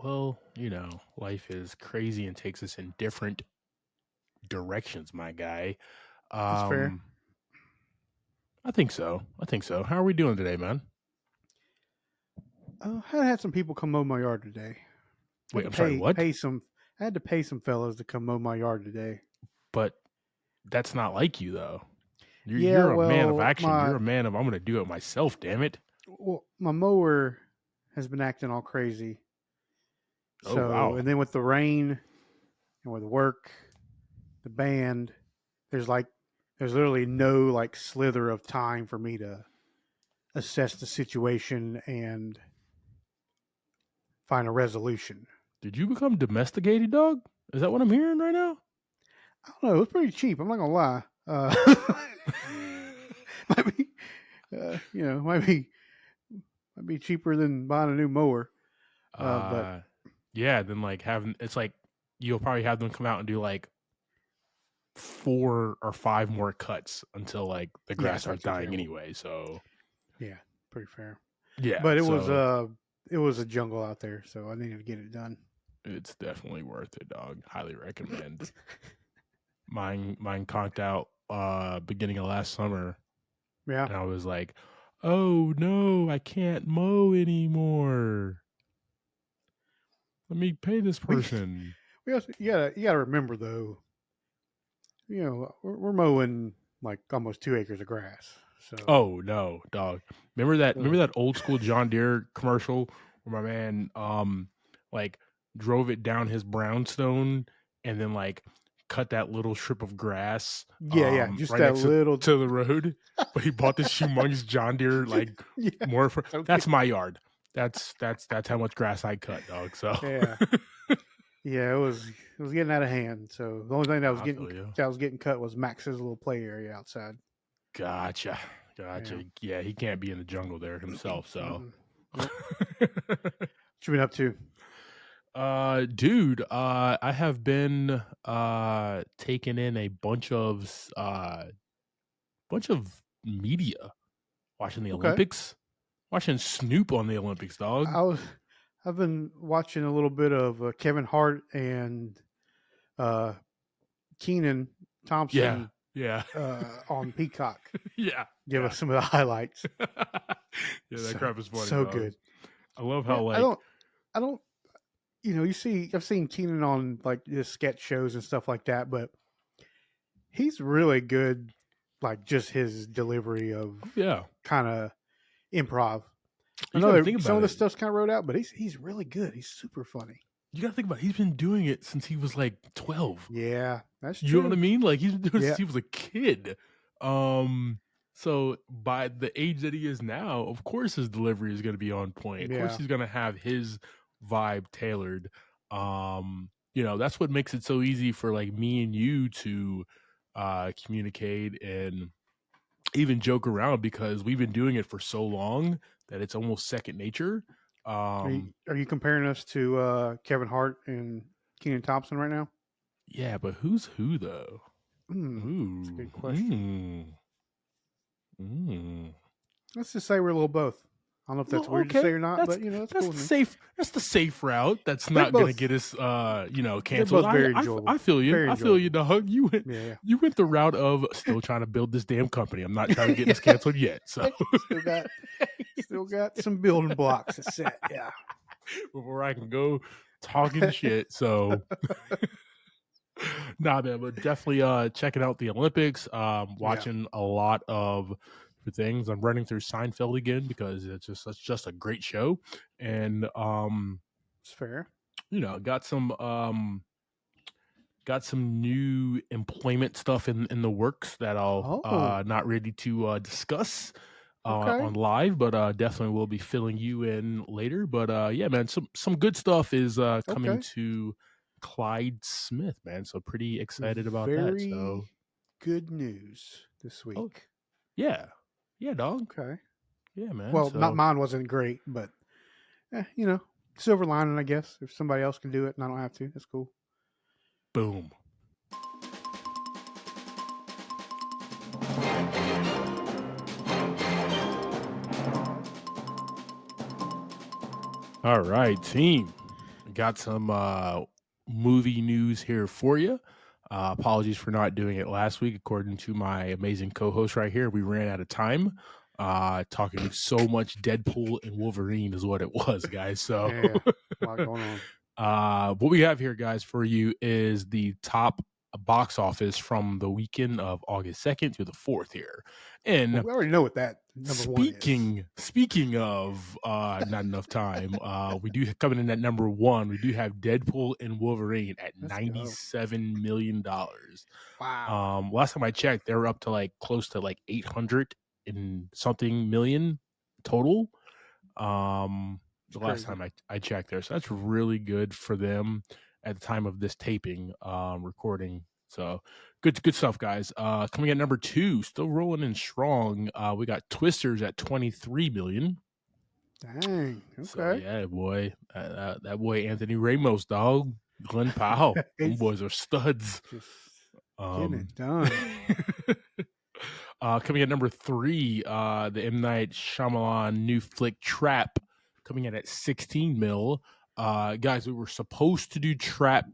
Well, life is crazy and takes us in different directions, my guy. That's fair. Um, I think so. I think so. How are we doing today, man? I had some people come mow my yard today. Had Wait, to I'm sorry, pay what? pay some. I had to pay some fellas to come mow my yard today. But that's not like you, though. You're Yeah, you're a man of well, action. You're a man of I'm going to do it myself. Damn it! my mower has been acting all crazy. Oh So, wow. and then with the rain and with work, the band, there's like there's literally no like slither of time for me to assess the situation and find a resolution. Did you become domesticated, dog? Is that what I'm hearing right now? I don't know. It was pretty cheap. I'm not gonna lie. Might be, might be cheaper than buying a new mower. But uh, yeah. Then like having it's like you'll probably have them come out and do like 4 or 5 more cuts until like the yeah, grass it's like starts too dying terrible. anyway. So Yeah, pretty fair. yeah, But so it was a jungle out there, so I needed to get it done. it's definitely worth it, dog. Highly recommend. Mine conked out beginning of last summer, Yeah, and I was like, oh no, I can't mow anymore. Let me pay this we person. we also you gotta remember though. We're mowing like almost 2 acres of grass. So Oh no, dog. Remember that old school John Deere commercial where my man like drove it down his brownstone and then like cut that little strip of grass yeah, just right that next little. to the road. But he bought this humongous John Deere like Yeah, more for okay. that's my yard. That's how much grass I cut, dog. So Yeah, yeah. It was getting out of hand. So the only thing I feel you. that was getting cut was Max's little play area outside. Gotcha. Yeah. Gotcha. Yeah, he can't be in the jungle there himself, so Mm-mm. Nope. What you been up to? Dude, I have been taking in a bunch of media, watching the Okay. Olympics, watching Snoop on the Olympics, dog. I was. I've been watching a little bit of Kevin Hart and uh, Keenan Yeah, Thompson yeah, on Peacock. yeah, Give yeah. us some of the highlights. Yeah, that crap is funny, So dog. good. I love Yeah, how I like don't. I don't. I've seen Keenan on like just sketch shows and stuff like that, but he's really good. Like just his delivery of yeah, kind of improv. I you got to know think some about of the it. stuff's kind of wrote out, but he's really good. He's super funny. You got to think about it. He's been doing it since he was like 12. Yeah, that's You know what I true. mean? Like he's been doing it Yeah, since he was a kid. So by the age that he is now, of course his delivery is going to be on point. Of course yeah. he's going to have his vibe tailored. That's what makes it so easy for like me and you to communicate and even joke around because we've been doing it for so long that it's almost second nature. Um, Are you comparing us to Kevin Hart and Keenan Thompson right now? yeah, but who's who though? That's a Ooh, good question. mm. Let's just say we're a little both. I don't know if that's Well, weird to say okay. or not, but that's That's cool the with me. safe route. That's They're not gonna both get us they're canceled. both I very I, enjoyable. I feel you. Very I feel you, enjoyable. dog. Yeah, You went the route of still trying to build this damn company. I'm not trying to get yeah. us canceled yet. So Still got some building blocks to set. Yeah. before I can go talking shit. So nah, man, but definitely checking out the Olympics. Yeah. Watching a lot of things. I'm running through Seinfeld again because it's just a great show, and It's fair. got some new employment stuff in the works that I'll Oh, not ready to discuss okay. on live, but definitely will be filling you in later. But yeah, man, some good stuff is coming Okay. to Clyde Smith, man. So pretty excited about that. Very So good news this oh week. yeah, yeah, dog, Okay. yeah, man. Well, not So mine wasn't great, but silver lining, I guess. If somebody else can do it and I don't have to, that's cool. boom. All right, team. got some movie news here for you. Apologies for not doing it last week. According to my amazing co-host right here, we ran out of time. Talking so much Deadpool and Wolverine is what it was, guys. So Yeah, a lot going on. what we have here, guys, for you is the top box office from the weekend of August 2nd to the 4th here. And Well, we already know what that number one is. Speaking of not enough time, we do coming in at number one. We do have Deadpool and Wolverine at $97 million. Wow. Last time I checked, they were up to like close to like 800 and something million total. The last time I checked there, so that's really good for them at the time of this taping, recording. So good stuff, guys. Coming at number two, still rolling in strong. We got Twisters at 23 million. Dang. Okay. So, yeah, boy, that boy Anthony Ramos, dog, Glenn Powell, them boys are studs. Just getting it done. Coming at number three, the M. Night Shyamalan new flick Trap, coming in at 16 mil. Guys, we were supposed to do Trap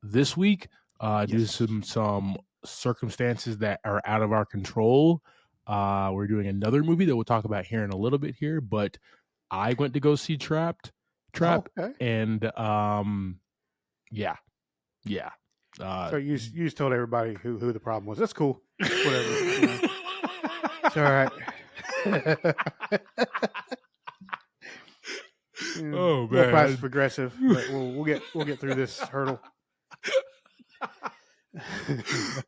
this week due to some circumstances that are out of our control. We're doing another movie that we'll talk about here in a little bit here, but I went to go see Trap, and yeah. So you just told everybody who the problem was. That's cool. Whatever. You know. It's all right. Oh man, no price progressive, but we'll get through this hurdle.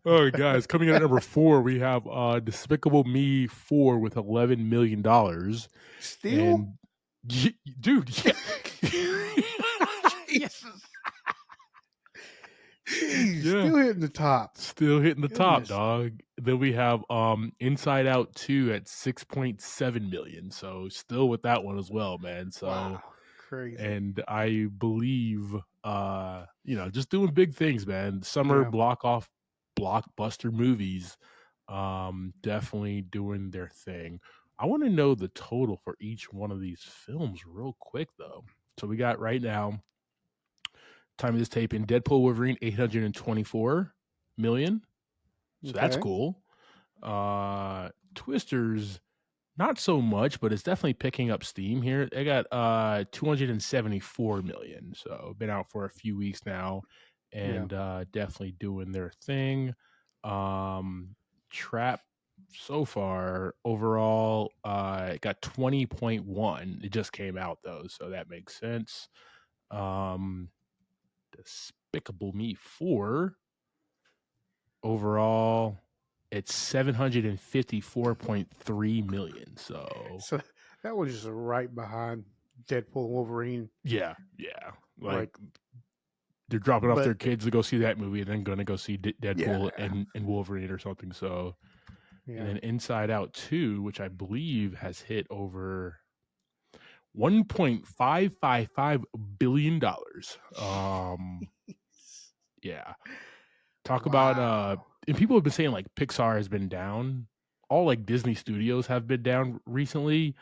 Oh, guys, coming in at number four, we have Despicable Me 4 with $11 million. Still, dude, yeah. Jeez, still hitting the top. Still hitting the top, dog. Then we have Inside Out 2 at 6.7 million. So still with that one as well, man. So wow. Crazy. And I believe just doing big things, man. Summer blockbuster movies definitely doing their thing. I want to know the total for each one of these films real quick though. So we got right now, time of this tape, in Deadpool Wolverine, 824 million. So that's cool. Twisters, not so much, but it's definitely picking up steam here. They got 274 million. So been out for a few weeks now and definitely doing their thing. Trap so far overall got 20.1. It just came out though, so that makes sense. Despicable Me 4 overall, it's 754.3 million. So that was just right behind Deadpool and Wolverine. Yeah. Like they're dropping off their kids to go see that movie and then going to go see Deadpool and Wolverine or something. So, and then Inside Out 2, which I believe has hit over $1.555 billion. Yeah. Talk about and people have been saying like Pixar has been down. All like Disney Studios have been down recently.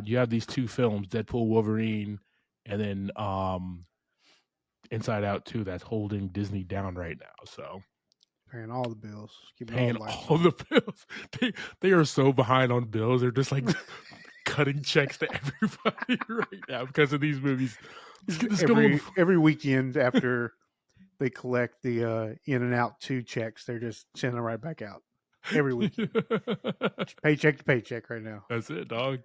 You have these two films, Deadpool, Wolverine, and then Inside Out 2, that's holding Disney down right now. So paying all the bills. Paying all the bills. They are so behind on bills. They're just like cutting checks to everybody right now because of these movies. Every weekend after they collect the In and Out 2 checks, they're just sending them right back out. Every weekend. Paycheck to paycheck right now. That's it, dog.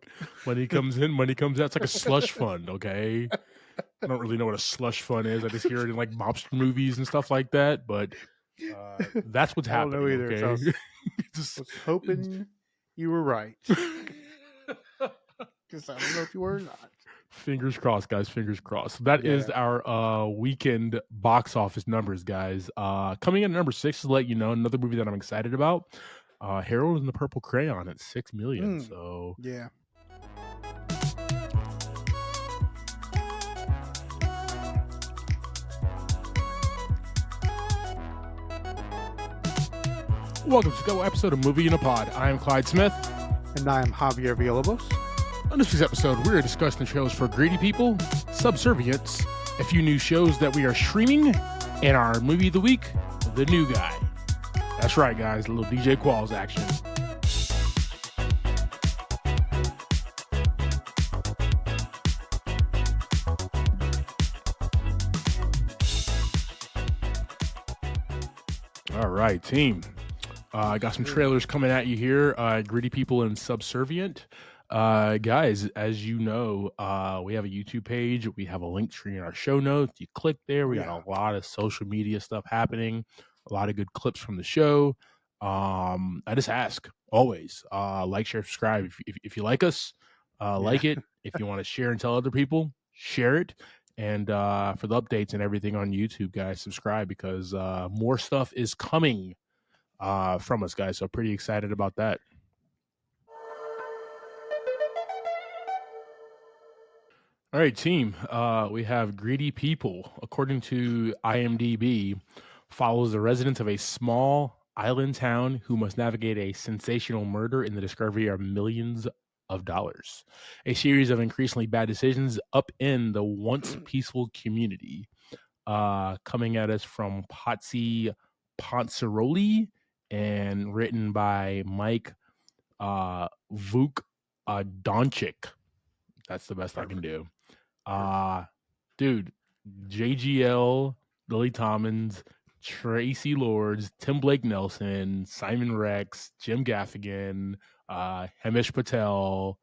Money comes in, money comes out. It's like a slush fund, okay? I don't really know what a slush fund is. I just hear it in like mobster movies and stuff like that, but that's what's happening. I don't know either. Okay? So I was hoping you were right. Because I don't know if you were or not. Fingers crossed, guys. Fingers crossed. That is our weekend box office numbers, guys. Coming in at number 6 to let you know, another movie that I'm excited about. Harold and the Purple Crayon at 6 million. So yeah. Welcome to the episode of Movie in a Pod. I am Clyde Smith. And I am Javier Villalobos. On this week's episode, we're discussing the trailers for Greedy People, Subservience, a few new shows that we are streaming, and our movie of the week, The New Guy. That's right, guys, a little DJ Qualls action. All right, team. I got some trailers coming at you here. Greedy People and Subservient. Guys, as you know, we have a YouTube page. We have a link tree in our show notes. You click there. We got a lot of social media stuff happening. A lot of good clips from the show. I just ask always, like, share, subscribe. If you like us, like it. If you want to share and tell other people, share it. And for the updates and everything on YouTube, guys, subscribe because more stuff is coming from us, guys. So pretty excited about that. All right, team. We have Greedy People. According to IMDb, follows the residents of a small island town who must navigate a sensational murder in the discovery of millions of dollars. A series of increasingly bad decisions upend the once peaceful community. Coming at us from Patsy Ponceroli and written by Mike Vuk Doncic. That's the best I can do. Dude, JGL, Lily Tommins, Tracy Lords, Tim Blake Nelson, Simon Rex, Jim Gaffigan, Hamish Patel,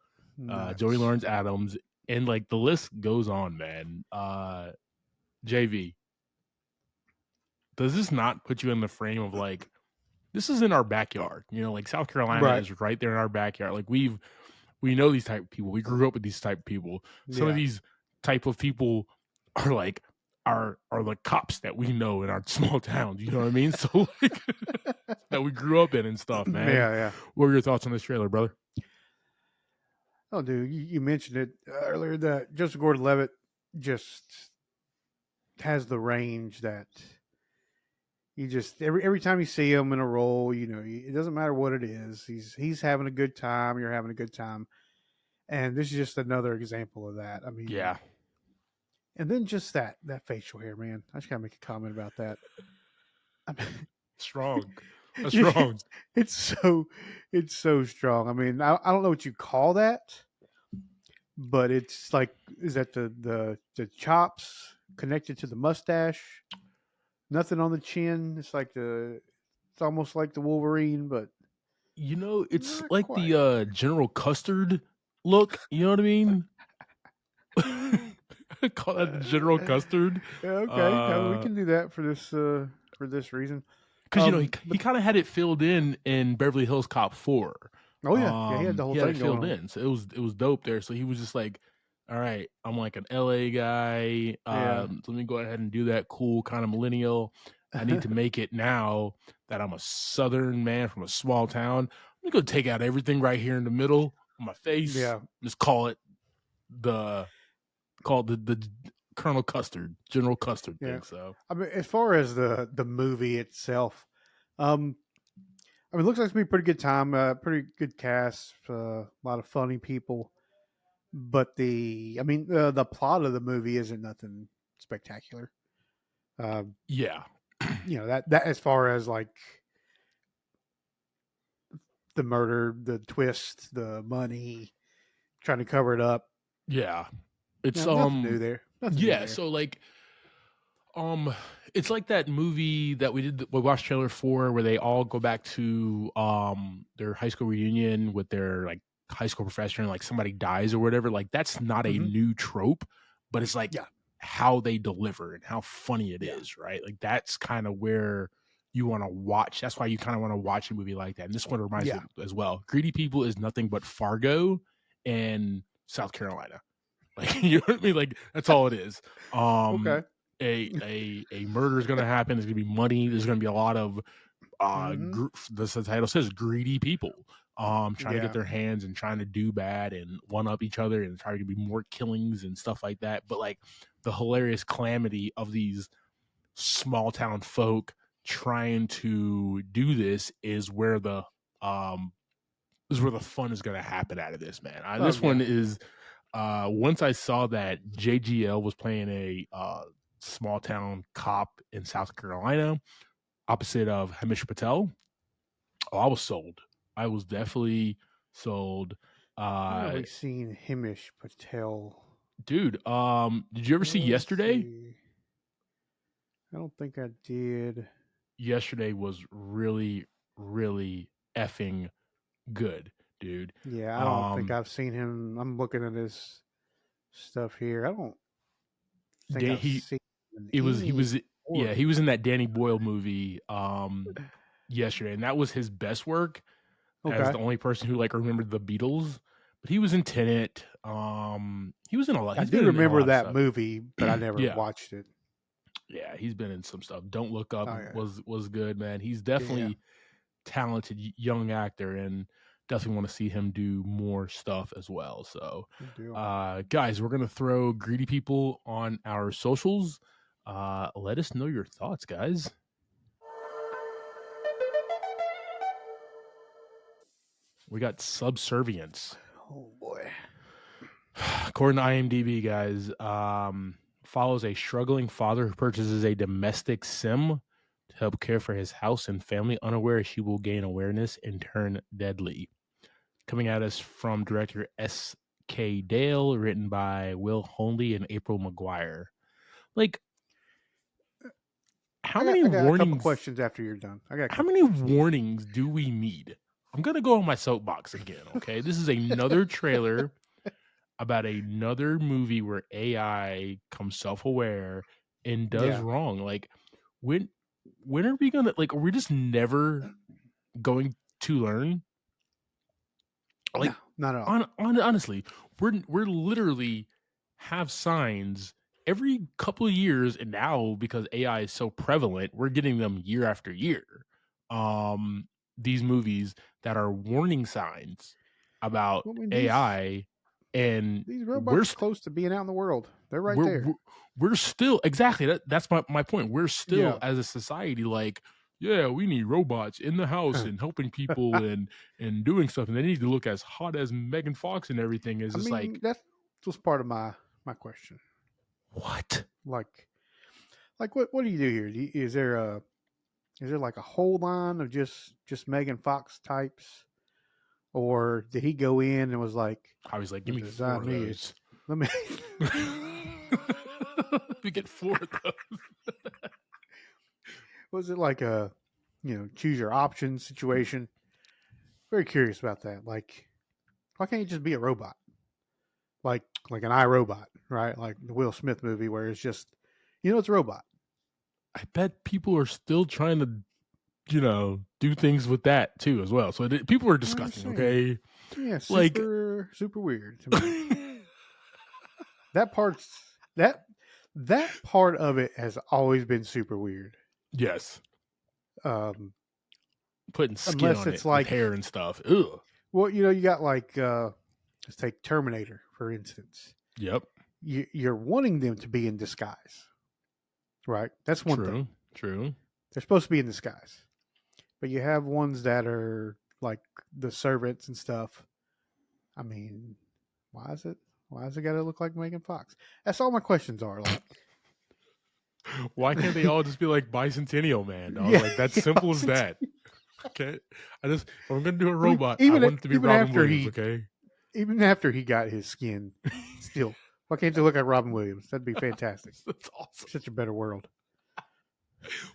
Joey Lawrence Adams, and like the list goes on, man. JV, does this not put you in the frame of like, this is in our backyard? You know, like South Carolina is right there in our backyard. Like we know these type of people. We grew up with these type of people. Some of these type of people are like are the cops that we know in our small towns. You know what I mean? So like that we grew up in and stuff, man. Yeah. What are your thoughts on this trailer, brother? Oh, dude, you mentioned it earlier that Joseph Gordon-Levitt just has the range that you just every time you see him in a role, you know, it doesn't matter what it is. He's having a good time. You're having a good time, and this is just another example of that. I mean, yeah. And then just that facial hair, man. I just gotta make a comment about that. I mean, strong. That's strong. It's so strong. I mean, I don't know what you call that, but it's like, is that the chops connected to the mustache? Nothing on the chin. It's almost like the Wolverine, but you know, it's like quite. The General Custard look. You know what I mean? Call that the General Custard. Okay, we can do that for this reason. Because you know he kind of had it filled in Beverly Hills Cop 4. Oh yeah, he had the whole thing filled in, so it was dope there. So he was just like, all right, I'm like an LA guy. So let me go ahead and do that cool kind of millennial. I need to make it now that I'm a Southern man from a small town. I'm gonna take out everything right here in the middle of my face. Yeah, just call it the Colonel Custard, General Custard thing. So I mean, as far as the movie itself, I mean, it looks like it's gonna be a pretty good time, pretty good cast, a lot of funny people. But the plot of the movie isn't nothing spectacular. Yeah, you know that as far as like the murder, the twist, the money, trying to cover it up. Yeah, it's nothing new there. Nothing new there. So like, it's like that movie that we watched trailer for, where they all go back to their high school reunion with their like high school professor, and like somebody dies or whatever. Like that's not a new trope, but it's like how they deliver and how funny it is, right? Like that's kind of where you want to watch. That's why you kind of want to watch a movie like that. And this one reminds me as well. Greedy People is nothing but Fargo and South Carolina. Like, you know what I mean? Like that's all it is. Okay. A murder is going to happen. There's going to be money. There's going to be a lot of the title says greedy people trying to get their hands and trying to do bad and one up each other and try to be more killings and stuff like that. But like the hilarious calamity of these small town folk trying to do this is where the is where the fun is going to happen out of this, man. Oh This yeah. one is once I saw that JGL was playing a small town cop in South Carolina opposite of Hamish Patel. Oh, I was sold. I was definitely sold. I haven't Uh, really seen Himish Patel. dude, did you ever see Let's Yesterday? see. I don't think I did. Yesterday was really, really effing good, dude. Yeah, I don't think Um, I've seen him. I'm looking at his stuff here. I don't think Dan, I've seen him in he any was yeah, horror he was movie. in that Danny Boyle movie Yesterday, and that was his best work as Okay. the only person who like remembered the Beatles. But he was in Tenet. He was in a lot. I He's do been in a remember lot of that stuff. movie, but I never Yeah, watched it. yeah, he's been in some stuff. Don't Look Up Oh yeah. was good, man. He's Yeah. definitely talented young actor, and definitely want to see him do more stuff as well. So, Good deal. guys, we're gonna throw greedy people on our socials. Let us know your thoughts, guys. We got Subservience. Oh boy. According to IMDb, guys, follows a struggling father who purchases a domestic sim to help care for his house and family, unaware she will gain awareness and turn deadly. Coming at us from director S.K. Dale, written by Will Honley and April McGuire. Like, how many I got a couple warnings? questions after you're done. I got a How couple many questions. warnings do we need? I'm gonna go on my soapbox again. Okay, this is another trailer about another movie where AI comes self-aware and does Yeah. wrong. Like, when when are we gonna like? Are we just never going to learn? No, Like, not at all. honestly, we're literally have signs every couple of years, and now because AI is so prevalent, we're getting them year after year. Um, these movies that are warning signs about Well, I mean, AI, and these we're robots are close to being out in the world. They're right we're there. we're, we're still exactly that's my point. We're still Yeah. as a society like, yeah, we need robots in the house I and helping people and doing stuff, and they need to look as hot as Megan Fox and everything. Is just mean, like, that was part of my question. what? Like, what do you do here? Is there like a whole line of just Megan Fox types, or did he go in and was like, I was like, give "The me four design of me? those. Let me." We get four of those. Was it like a choose your options situation? Very curious about that. Like, why can't you just be a robot? Like an iRobot, right? Like the Will Smith movie where it's just it's a robot. I bet people are still trying to, do things with that too as well. So people are I disgusting. understand. Okay, Yeah, like, super weird to me. That part's that part of it has always been super weird. yes, Um, putting skin unless on it it's with like, hair and stuff. Ugh. well, you got like let's take Terminator for instance. Yep. You're wanting them to be in disguise, right? That's one thing. True. True. They're supposed to be in disguise, but you have ones that are like the servants and stuff. I mean, why is it? Why does it got to look like Megan Fox? That's all my questions are. Like, Why can't they all just be like Bicentennial Man, dog? yeah, Like, that's simple as that. Okay. If I'm gonna do a I mean, robot, I want it to be Robin Williams, okay? even after he got his skin, still, why can't they look like Robin Williams? That'd be fantastic. That's awesome. Such a better world.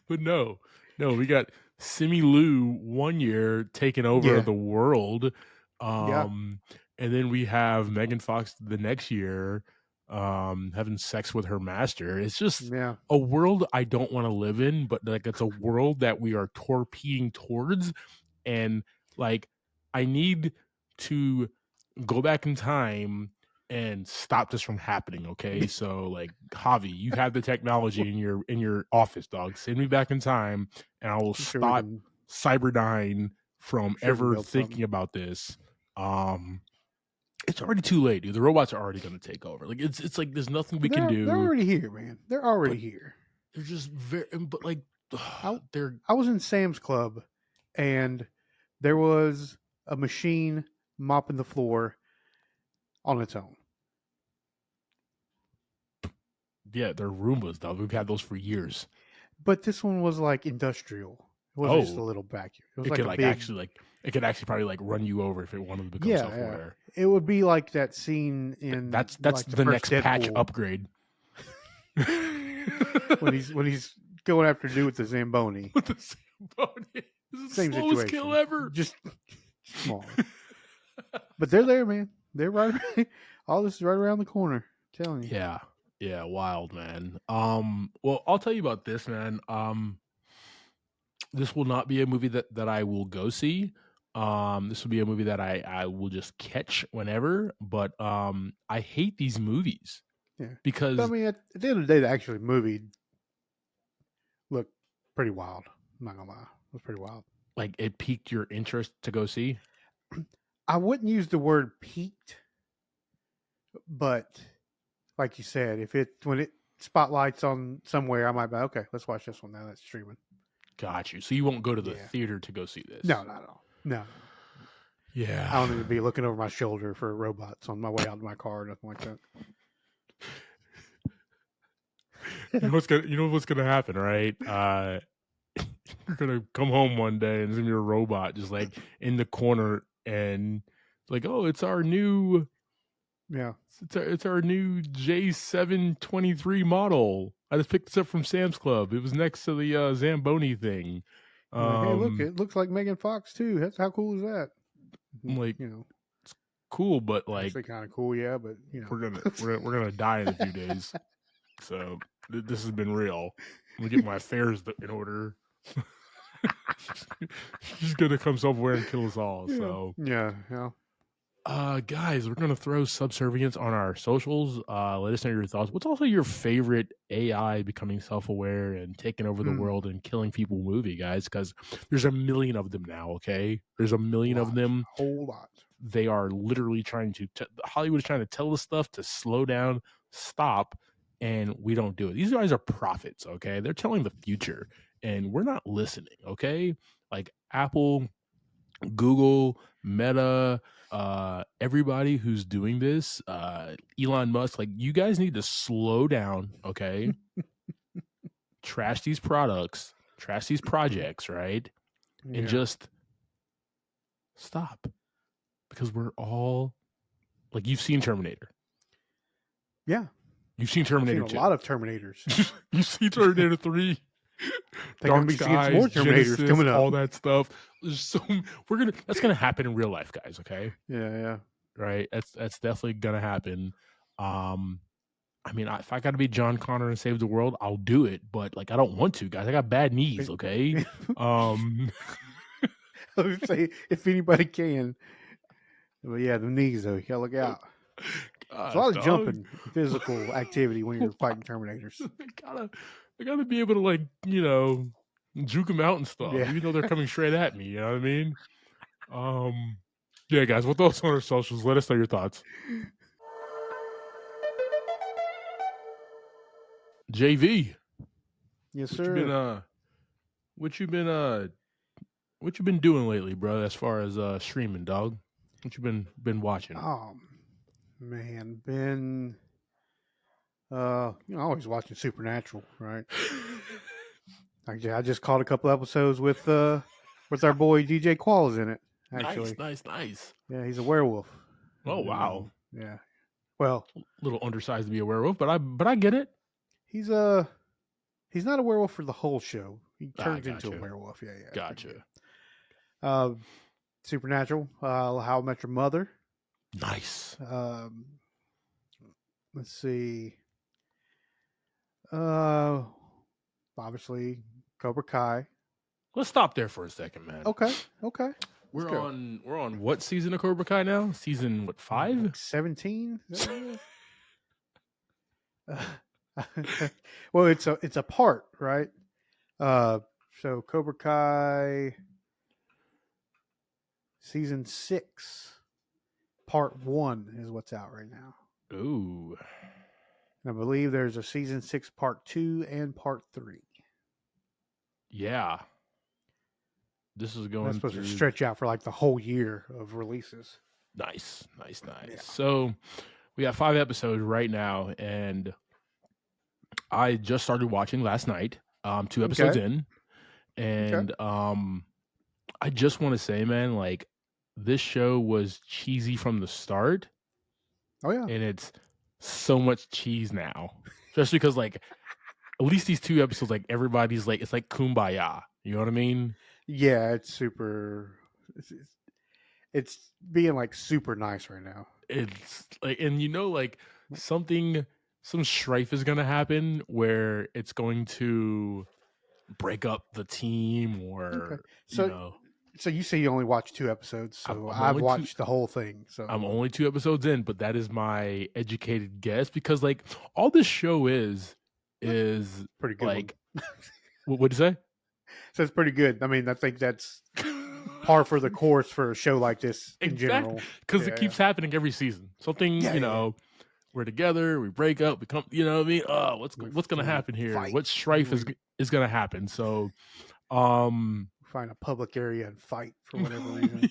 But no, we got Simi Lou one year taking over Yeah, the world. yeah, Um, and then we have Megan Fox the next year having sex with her master. It's just yeah. a world I don't want to live in, but like it's a world that we are torpedoing towards. And like I need to go back in time and stop this from happening. Okay, so like Javi, you have the technology in your office, dog. Send me back in time, and I will I'm sure we stop can. Cyberdyne from I'm sure we can ever build something. thinking about this. Um, it's already too late, dude. The robots are already going to take over. Like it's like there's nothing we can They're do, already here, man. They're already but here. they're just very. But like I they're I was in Sam's Club, and there was a machine mopping the floor on its own. Yeah, they're Roombas, though. We've had those for years. But this one was like industrial. It wasn't just a Oh, little vacuum. It was it like could a like big. actually like it could actually probably like run you over if it wanted to become Yeah, self yeah. aware. It would be like that scene in That's like the the first next patch Deadpool upgrade. when he's going after dude with the Zamboni. With the Zamboni. This is the Same slowest kill situation, ever. just smaller. But they're there, man. They're right. All this is right around the corner. I'm telling you. Yeah. Yeah, wild, man. Well, I'll tell you about this, man. This will not be a movie that I will go see. This will be a movie that I will just catch whenever, but I hate these movies Yeah. But I because mean, at the end of the day, the actual movie looked pretty wild. I'm not gonna lie, it was pretty wild. like it piqued your interest to go see. I wouldn't use the word peaked, but like you said, if it when it spotlights on somewhere, I might be okay. Let's watch this one now. That's streaming. Got you. So you won't go to the Yeah. theater to go see this. No, not at all. No. Yeah. I don't need to be looking over my shoulder for robots on my way out to my car or nothing like that. You know what's gonna happen, right? You're gonna come home one day and there's gonna be a robot just like in the corner and like, oh, it's our new Yeah. it's our new J723 model. I just picked this up from Sam's Club. It was next to the Zamboni thing. Like, hey, look, it looks like Megan Fox too. That's how cool is that? I'm like, you know, cool, but like actually kind of cool, yeah. But you know, we're gonna die in a few days. So this has been real. I'm gonna get my affairs in order. She's gonna come somewhere and kill us all. yeah. So Yeah. guys, we're gonna throw Subservience on our socials. Let us know your thoughts. What's also your favorite AI becoming self-aware and taking over the world and killing people movie, guys? Because there's a million of them now. Okay, there's a million of them. A whole lot. They are literally trying to. Hollywood is trying to tell us stuff to slow down, stop, and we don't do it. These guys are prophets. Okay, they're telling the future, and we're not listening. Okay, like Apple, Google, Meta, everybody who's doing this, Elon Musk, like you guys need to slow down, okay? Trash these products, trash these projects, right? Yeah. And just stop. Because we're all like you've seen Terminator. Yeah. You've seen Terminator I've seen 2. a lot of Terminators. You've seen Terminator 3. They're gonna Dark be seeing Skies, some more Terminators Genesis, coming up. all that stuff. There's so that's gonna happen in real life, guys. Okay. Yeah. Right. That's definitely gonna happen. I mean, if I got to be John Connor and save the world, I'll do it. But like, I don't want to, guys. I got bad knees. Okay. I would say if anybody can, but yeah, the knees though, you gotta look out. There's a lot of jumping, physical activity when you're fighting Terminators. I gotta be able to like juke them out and stuff, even though they're coming straight at me. You know what I mean? Yeah, guys. What those on our socials? Let us know your thoughts. JV. Yes, sir. What you been doing lately, bro? As far as streaming, dog. What you been watching? Man, been always watching Supernatural, right? I just caught a couple episodes with our boy DJ Qualls in it. Actually, nice. Yeah, he's a werewolf. Oh wow. Yeah. Well, a little undersized to be a werewolf, but I get it. He's not a werewolf for the whole show. He turns into a werewolf. Yeah. Gotcha. Supernatural. How I Met Your Mother. Nice. Let's see. Obviously Cobra Kai. Let's stop there for a second, man. Okay. We're on what season of Cobra Kai now? Season 5? 17? Well, it's a part, right? So Cobra Kai season 6, part 1 is what's out right now. Ooh. I believe there's a season 6, part 2 and part 3. Yeah. This is That's going supposed to through. stretch out for like the whole year of releases. Nice, nice, Yeah. nice. So we got 5 episodes right now, and I just started watching last night. 2 episodes Okay. in, Okay. and I just want to say, man, like this show was cheesy from the start, Oh yeah. and it's so much cheese now. Just because, like, at least these 2 episodes, like everybody's like, it's like kumbaya. You know what I mean? Yeah, it's super. It's being like super nice right now. It's like, and like some strife is gonna happen where it's going to break up the team, Okay. or So so you say you only watched 2 episodes, I'm, so I'm I've only two. watched the whole thing. I'm So only 2 episodes in, but that is my educated guess because, like, all this show is pretty good one. like, what do you So it's pretty good. I mean, I think that's say? par for the course for a show like this in Exactly, general. because it Yeah, yeah, keeps happening every season. Something, yeah, yeah, yeah. we're together, we break up, we come. You know what I mean? Oh, what's gonna We happen here? fight. What strife We is gonna happen? So, um, find a public area and fight for whatever reason.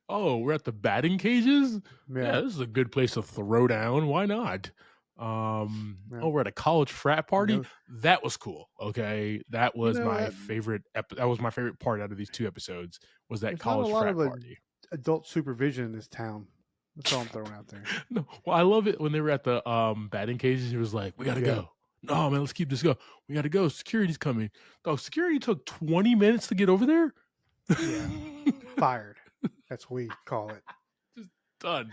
oh, we're at the batting cages. Yeah, Yeah, this is a good place to throw down. Why not? yeah. Oh, we're at a college frat party. No, That was cool. Okay, that was my that, favorite. That was my favorite part out of these 2 episodes. Was that there's not a college lot of frat party? adult supervision in this town. That's all I'm throwing out there. No, well, I love it when they were at the batting cages. He was like, "We gotta Yeah, go." No, man, let's keep this go. We gotta go. Security's coming. Oh, security took 20 minutes to get over there. yeah. Fired. That's what we call it. Just done.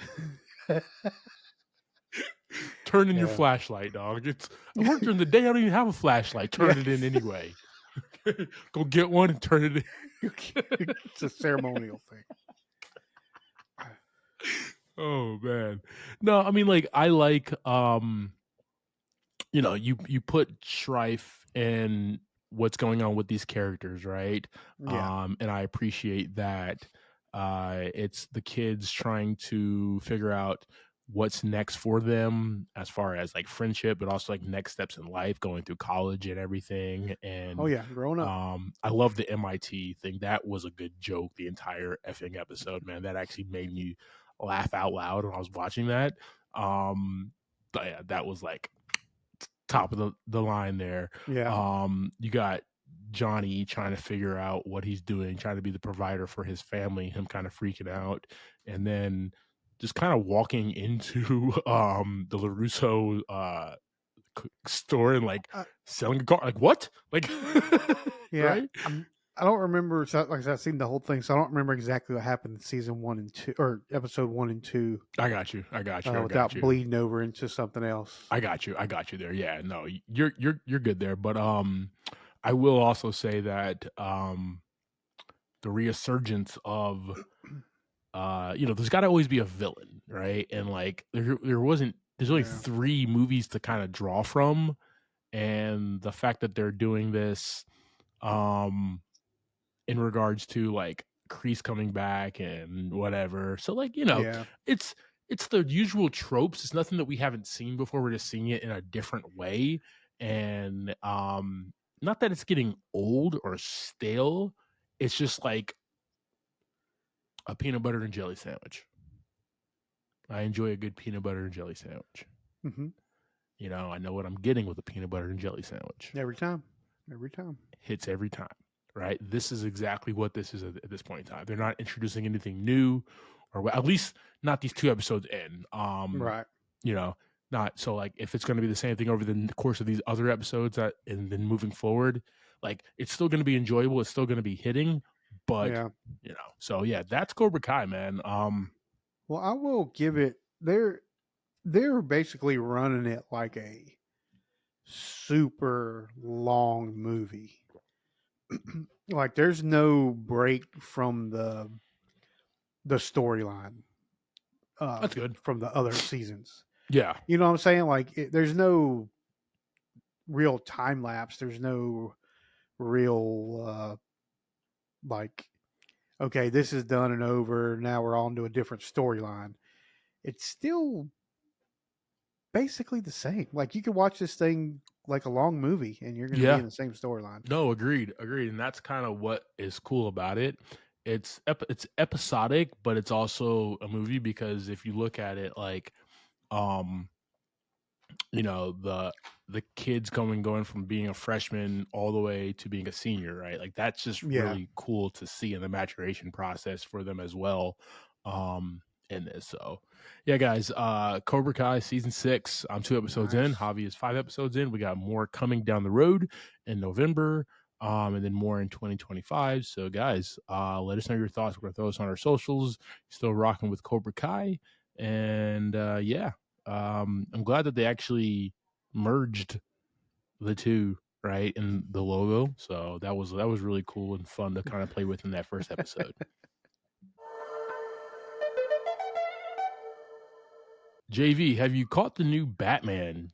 Turn in your Yeah. flashlight, dog. I work during the day. I don't even have a flashlight. Turn Yeah. it in anyway. Go get one and turn it in. It's a ceremonial thing. Oh man. No, I mean, like, I like you put strife in what's going on with these characters, right? Yeah. And I appreciate that it's the kids trying to figure out what's next for them as far as like friendship, but also like next steps in life, going through college and everything. Oh And yeah, growing up. I love the MIT thing. That was a good joke the entire effing episode, man. That actually made me laugh out loud when I was watching that. But yeah, that was like top of the line there. Yeah. You got Johnny trying to figure out what he's doing, trying to be the provider for his family, him kind of freaking out, and then just kind of walking into the LaRusso store and like Uh, selling a car. Like, what? Like, yeah. right? I don't remember. Like I said, I've seen the whole thing, so I don't remember exactly what happened in season 1 and 2 or episode 1 and 2. I got you. I got you. I got Without you. bleeding over into something else. I got you. I got you there. Yeah, no, you're good there. But I will also say that the resurgence of there's got to always be a villain, right? And like there's only Yeah. 3 movies to kind of draw from, and the fact that they're doing this in regards to like Kreese coming back and whatever. So, like, Yeah. it's the usual tropes. It's nothing that we haven't seen before. We're just seeing it in a different way. And not that it's getting old or stale. It's just like a peanut butter and jelly sandwich. I enjoy a good peanut butter and jelly sandwich. Mm-hmm. I know what I'm getting with a peanut butter and jelly sandwich. Every time. Every time. Hits every time, right? This is exactly what this is at this point in time. They're not introducing anything new, or at least not these 2 episodes in. Right. Not so, like, if it's going to be the same thing over the course of these other episodes and then moving forward, like, it's still going to be enjoyable. It's still going to be hitting, but Yeah. so yeah, that's Cobra Kai, man. Well, I will give it. They're basically running it like a super long movie. Like there's no break from the storyline That's good. from the other seasons. Yeah. You know what I'm saying? Like there's no real time lapse. There's no real like okay, this is done and over. Now we're on to a different storyline. It's still basically the same. Like you can watch this thing like a long movie, and you're going to be Yeah. in the same storyline. No, agreed, agreed, and that's kind of what is cool about it. It's episodic, but it's also a movie because if you look at it like, um, the kids going from being a freshman all the way to being a senior, right? Like that's just Yeah, really cool to see in the maturation process for them as well. Um, in this, so yeah, guys, Cobra Kai season 6. I'm 2 episodes in. nice. Javi is 5 episodes in. We got more coming down the road in November. And then more in 2025. So, guys, let us know your thoughts. We're gonna throw us on our socials. Still rocking with Cobra Kai, and yeah, I'm glad that they actually merged the two, right, in the logo. So that was really cool and fun to kind of play with in that first episode. JV, have you caught the new Batman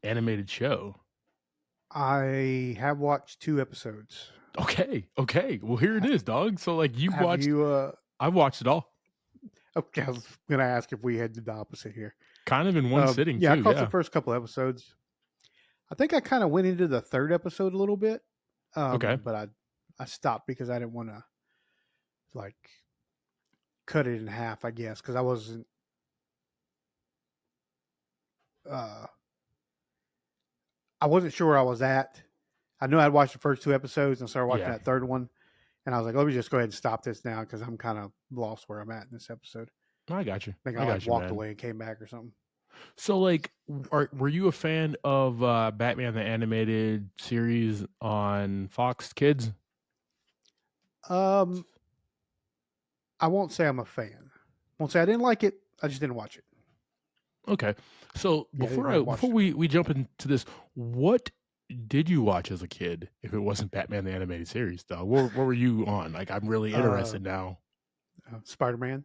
animated show? I have watched 2 episodes. Okay, okay. Well, here it Ha- is, dog. So like you've Have watched, you? I've watched it all, Okay, I was going to ask if we had the opposite here. kind of in one sitting Yeah, I too. caught the Yeah. first couple episodes. I think I kind of went into the third episode a little bit, Okay. but I stopped because I didn't want to like cut it in half. I guess because uh, I wasn't sure where I was at. I knew I'd watched the first 2 episodes and started watching Yeah. that third one, and I was like, let me just go ahead and stop this now because I'm kind of lost where I'm at in this episode. I got you. I think I I like got you, walked man. away and came back or something. So, like, were you a fan of Batman the Animated Series on Fox Kids? Um, I won't say I'm a fan. Won't say I didn't like it. I just didn't watch it. Okay. So Yeah, I didn't really watch before we jump into this, what did you watch as a kid if it wasn't Batman the Animated Series, though? What were you on? Like, I'm really uh, interested now. Spider-Man,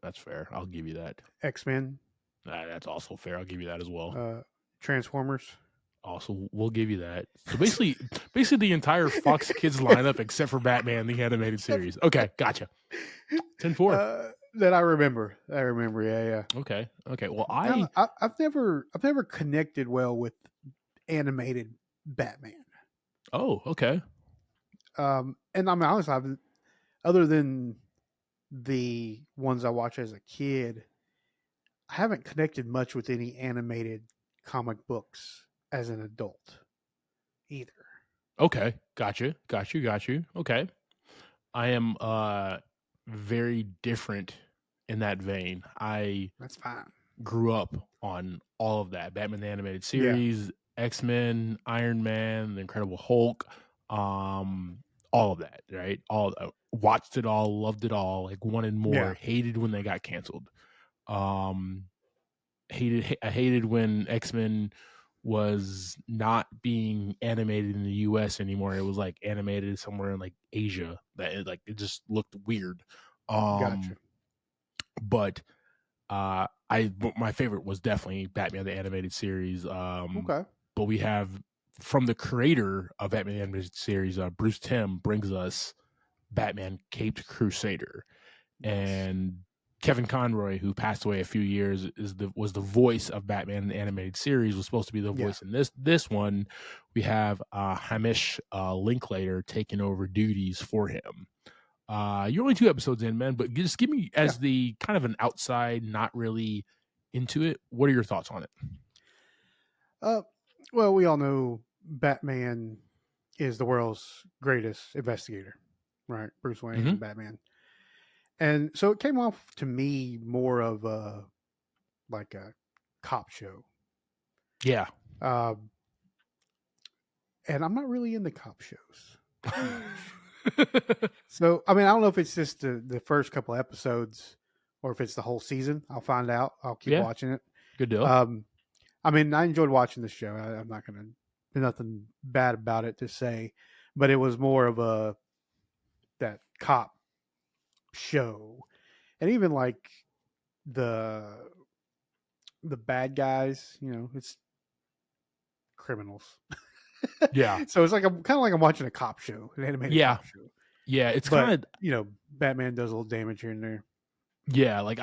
That's fair. I'll give you that. X-Men, That's also fair. I'll give you that as well. Transformers. Also, we'll give you that. So basically the entire Fox Kids lineup except for Batman the Animated Series. Okay, gotcha. 10-4. That I remember. Yeah. Okay. Okay. Well, I've never connected well with animated Batman. okay. And I'm honest, other than the ones I watched as a kid, I haven't connected much with any animated comic books as an adult either. Okay. Got you. Okay. I am very different in that vein. I That's fine. grew up on all of that. Batman the Animated Yeah. Series, X-Men, Iron Man, The Incredible Hulk, all of that, right? All watched it all, loved it all, like wanted more, Yeah. hated when they got canceled. I hated when X-Men was not being animated in the US anymore. It was like animated somewhere in like Asia that it just looked weird. Gotcha. But my favorite was definitely Batman the Animated Series. Okay. But we have from the creator of Batman the Animated Series, Bruce Timm brings us Batman Caped Crusader. Nice. And Kevin Conroy, who passed away a few years, was the voice of Batman the Animated Series, was supposed to be the voice in this one. We have Hamish Linklater taking over duties for him. You're only 2 episodes in, man, but just give me as the kind of an outside, not really into it. What are your thoughts on it? Well, we all know Batman is the world's greatest investigator, right? Bruce Wayne and Batman. And so it came off to me more of a like a cop show. Yeah. And I'm not really into cop shows too much. So, I mean, I don't know if it's just the first couple episodes or if it's the whole season. I'll find out. I'll keep watching it. Good deal. I mean, I enjoyed watching the show. I'm not going to, there's nothing bad about it to say, but it was more of that cop show. And even like the bad guys, it's criminals. Yeah. So it's like I'm kind of like I'm watching a cop show, an animated cop show. Yeah, it's kind of Batman does a little damage here and there. Yeah, like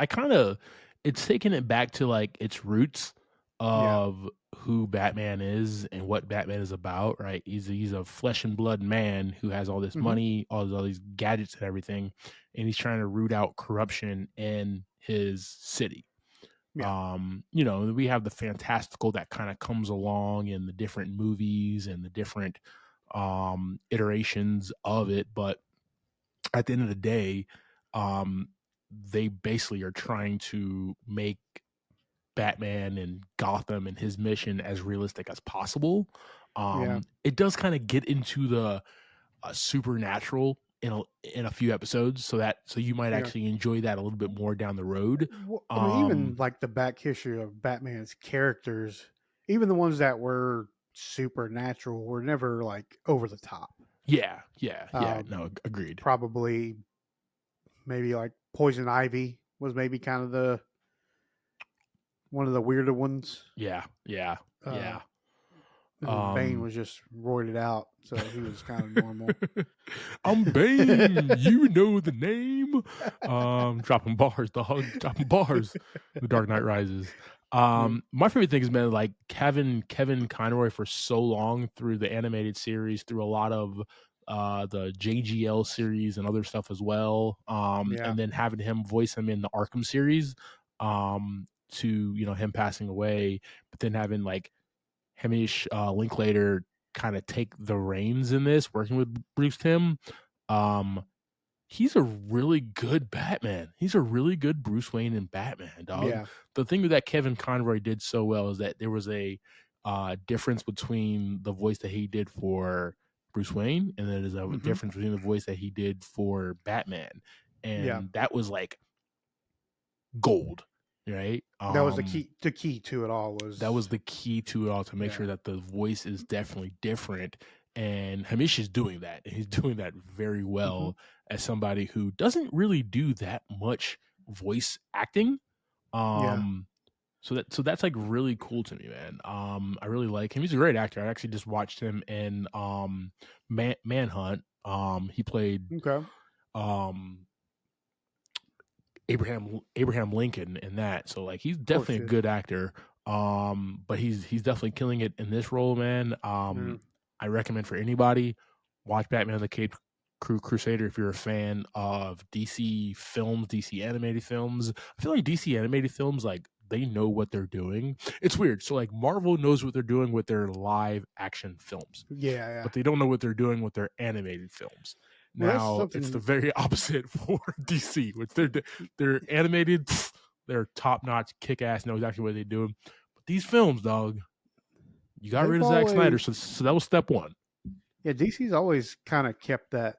it's taking it back to like its roots of who Batman is and what Batman is about, right? He's a flesh and blood man who has all this Hmm. money, all these gadgets and everything, and he's trying to root out corruption in his city. Yeah. We have the fantastical that kind of comes along in the different movies and the different iterations of it, but at the end of the day, um, they basically are trying to make Batman and Gotham and his mission as realistic as possible. Yeah. It does kind of get into the supernatural in a few episodes, so you might Yeah. actually enjoy that a little bit more down the road. Well, I mean, even Um, like the back history of Batman's characters, even the ones that were supernatural were never like over the top. yeah, Um, no, agreed. Probably maybe like Poison Ivy was maybe kind of the one of the weirder ones. Yeah. Uh, and then Bane Um, was just roided out, so he was kind of normal. I'm Bane. You know the name. Dropping bars, dog. Dropping bars. The Dark Knight Rises. Yeah. My favorite thing has been like Kevin Conroy for so long through the animated series, through a lot of the JGL series and other stuff as well. Yeah. And then having him voice him in the Arkham series, to him passing away, but then having like Hamish Linklater kind of take the reins in this, working with Bruce Timm. Um, he's a really good Batman. He's a really good Bruce Wayne and Batman, dog. Yeah. The thing that Kevin Conroy did so well is that there was a difference between the voice that he did for Bruce Wayne and then there's a Hmm. difference between the voice that he did for Batman. Yeah. And that was like gold, right? That was the key. The key to it all That was was the key to it all, to make yeah. sure that the voice is definitely different. And Hamish is doing that. And he's doing that very Hmm. well as somebody who doesn't really do that much voice acting. Yeah. Um, so that's like really cool to me, man. I really like him. He's a great actor. I actually just watched him in Manhunt. He played Okay. um Abraham Lincoln in that. So like he's Oh definitely a shit. good actor. But he's definitely killing it in this role, man. Yeah. I recommend for anybody watch Batman the Cape Crusader if you're a fan of DC films, DC animated films. I feel like DC animated films like they know what they're doing. It's weird. So like Marvel knows what they're doing with their live action films, Yeah. Yeah. but they don't know what they're doing with their animated films. Well, that's Now it's the something. very opposite for DC, which they're animated, they're top notch, kick ass, know exactly what they're doing. But these films, dog, you got They've rid of Zack Snyder, always so that was step one. Yeah, DC's always kind of kept that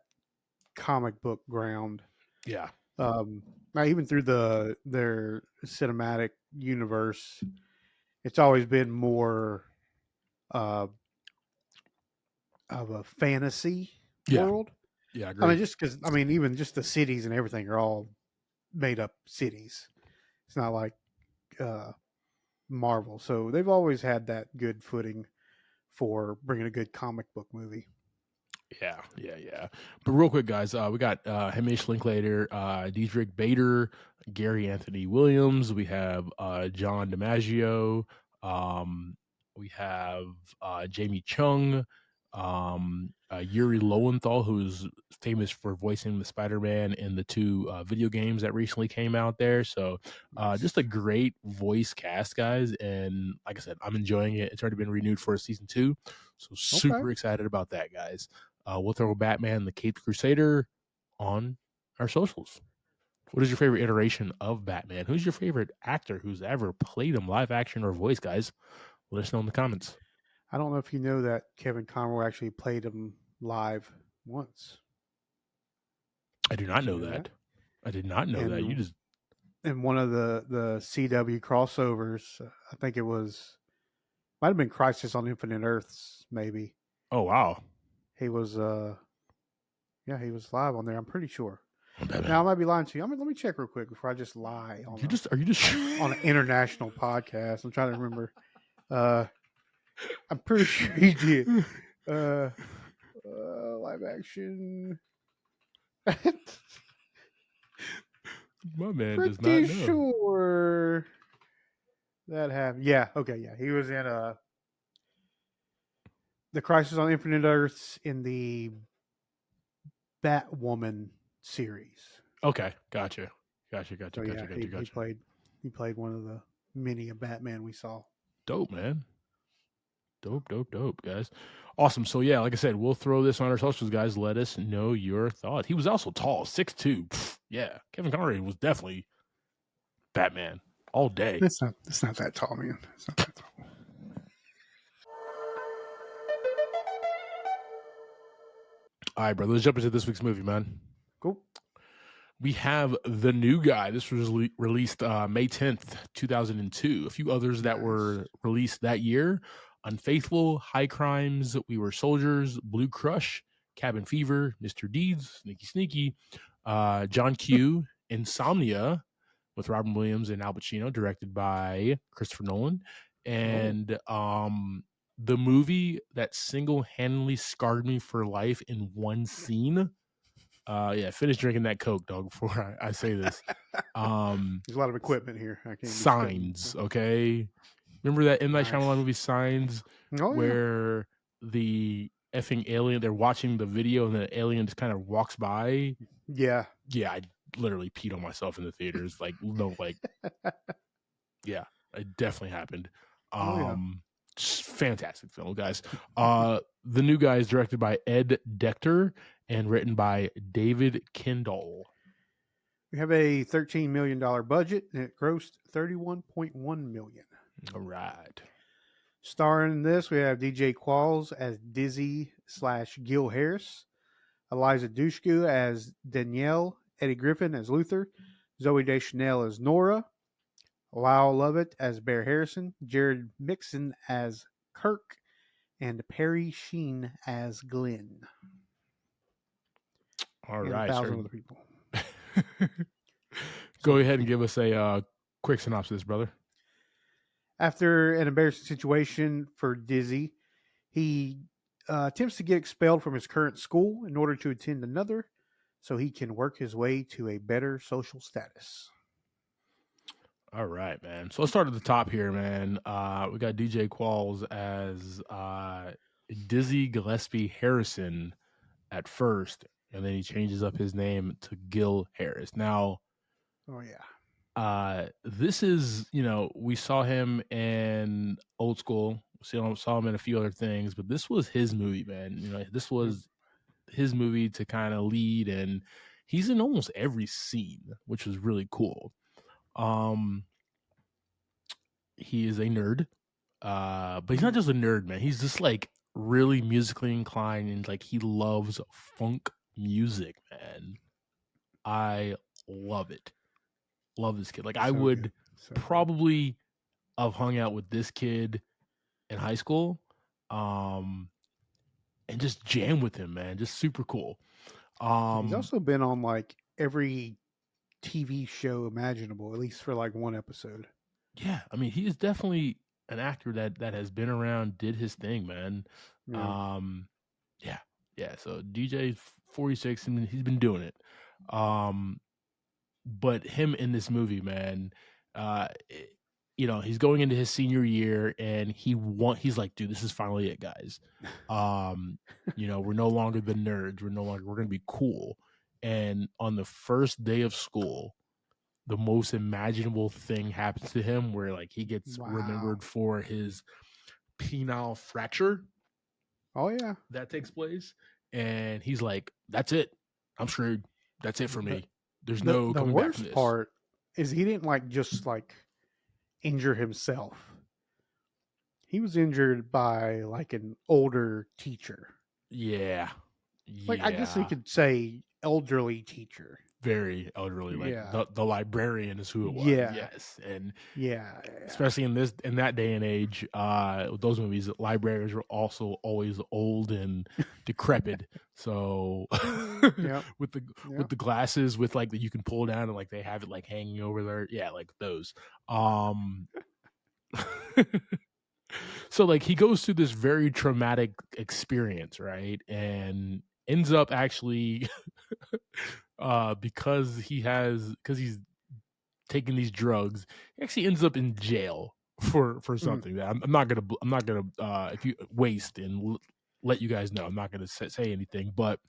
comic book ground. Yeah, Um, now even through their cinematic universe, it's always been more uh, of a fantasy yeah, world. yeah. I mean, Agreed. just because even just the cities and everything are all made up cities. It's not like uh, Marvel, so they've always had that good footing for bringing a good comic book movie. Yeah. But real quick, guys, we got Hamish Linklater, Diedrich Bader, Gary Anthony Williams. We have John DiMaggio. Um, we have Jamie Chung, Yuri Lowenthal, who's famous for voicing the Spider-Man in the two video games that recently came out there. So just Nice. a great voice cast, guys. And like I said, I'm enjoying it. It's already been renewed for a season 2. So Okay. super excited about that, guys. We'll throw Batman the Caped Crusader on our socials. What is your favorite iteration of Batman? Who's your favorite actor who's ever played him live action or voice, guys? Let us know in the comments. I don't know if you know that Kevin Conroy actually played him live once. I do not Did you know know that? that. I did not know that. You And just in one of the CW crossovers, I think it was might have been Crisis on Infinite Earths. Maybe oh wow. he was. Yeah, he was live on there. I'm pretty sure. Now I Batman. might be lying to you. I mean, let me check real quick before I just lie You just are you just on an international podcast. I'm trying to remember. Uh, I'm pretty sure he did. Uh, Live action. my man does not Pretty know. sure that happened. Yeah. Okay. Yeah. He was in the Crisis on Infinite Earths in the Batwoman series. Okay, gotcha. So yeah, he played one of the many a Batman we saw. Dope, man. Dope, guys. Awesome. So yeah, like I said, we'll throw this on our socials, guys. Let us know your thoughts. He was also tall, 6'2". Yeah, Kevin Conroy was definitely Batman all day. It's not that tall, man. It's not that tall. All right, bro. Let's jump into this week's movie, man. Cool. We have The New Guy. This was released May 10th, 2002. A few others that were released that year: Unfaithful, High Crimes, We Were Soldiers, Blue Crush, Cabin Fever, Mr. Deeds, Sneaky Sneaky, John Q, Insomnia with Robin Williams and Al Pacino, directed by Christopher Nolan. And the movie that single-handedly scarred me for life in one scene. Finish drinking that Coke, dog, before I say this. There's a lot of equipment here. I can't Signs, okay? Remember that M. Night Shyamalan movie Signs, where the effing alien, they're watching the video and the alien just kind of walks by? Yeah. Yeah, I literally peed on myself in the theaters. Yeah, it definitely happened. Fantastic film, guys. The New Guy is directed by Ed Decter and written by David Kendall. We have a $13 million budget and it grossed $31.1 million. All right. Starring in this, we have DJ Qualls as Dizzy / Gil Harris, Eliza Dushku as Danielle, Eddie Griffin as Luther, Zoe Deschanel as Nora, Lyle Lovett as Bear Harrison, Jared Mixon as Kirk, and Perry Sheen as Glenn. All right. 1,000 other people. Go ahead and give us a quick synopsis, brother. After an embarrassing situation for Dizzy, he attempts to get expelled from his current school in order to attend another so he can work his way to a better social status. All right, man. So let's start at the top here, man. We got DJ Qualls as Dizzy Gillespie Harrison at first, and then he changes up his name to Gil Harris. Now, this is, we saw him in Old School, saw him in a few other things, but this was his movie, man. This was his movie to kind of lead, and he's in almost every scene, which was really cool. He is a nerd, but he's not just a nerd, man. He's just like really musically inclined, and like he loves funk music, man. I love it. Love this kid. Like I would probably have hung out with this kid in high school, and just jam with him, man. Just super cool. He's also been on like every TV show imaginable, at least for like one episode. Yeah, I mean, he is definitely an actor that has been around, did his thing, man. Yeah. So DJ 46, and he's been doing it. But him in this movie, man, he's going into his senior year, and he's like, dude, this is finally it, guys. We're no longer the nerds. We're gonna be cool. And on the first day of school, the most imaginable thing happens to him, where like he gets remembered for his penile fracture. Oh yeah, that takes place, and he's like, "That's it. I'm screwed. That's it for me. There's no coming back from this." The worst part is he didn't just injure himself. He was injured by like an older teacher. Yeah. I guess you could say elderly teacher. Very elderly, the librarian is who it was. Yes, and especially in that day and age, with those movies, librarians were also always old and decrepit. So with the glasses with like that you can pull down and like they have it like hanging over there, like those. So like he goes through this very traumatic experience, right, and ends up actually because he's taking these drugs, he actually ends up in jail for something that I'm not gonna if you waste and let you guys know. I'm not going to say anything, but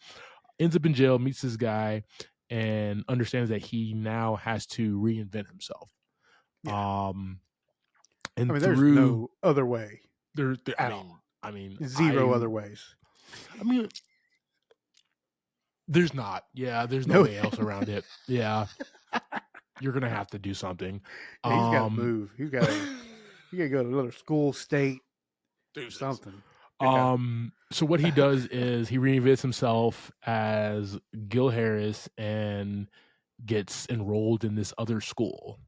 ends up in jail, meets this guy, and understands that he now has to reinvent himself. Yeah. Um, I and mean, there's through no other way there, at all. I mean, Zero other ways. I mean, there's not. Yeah, there's no No, way else around it. Yeah, you're gonna have to do something. yeah, he's got to Um, move. You got to go to another school, state, deuces. something. Yeah. So what he does is he reinvents himself as Gil Harris and gets enrolled in this other school.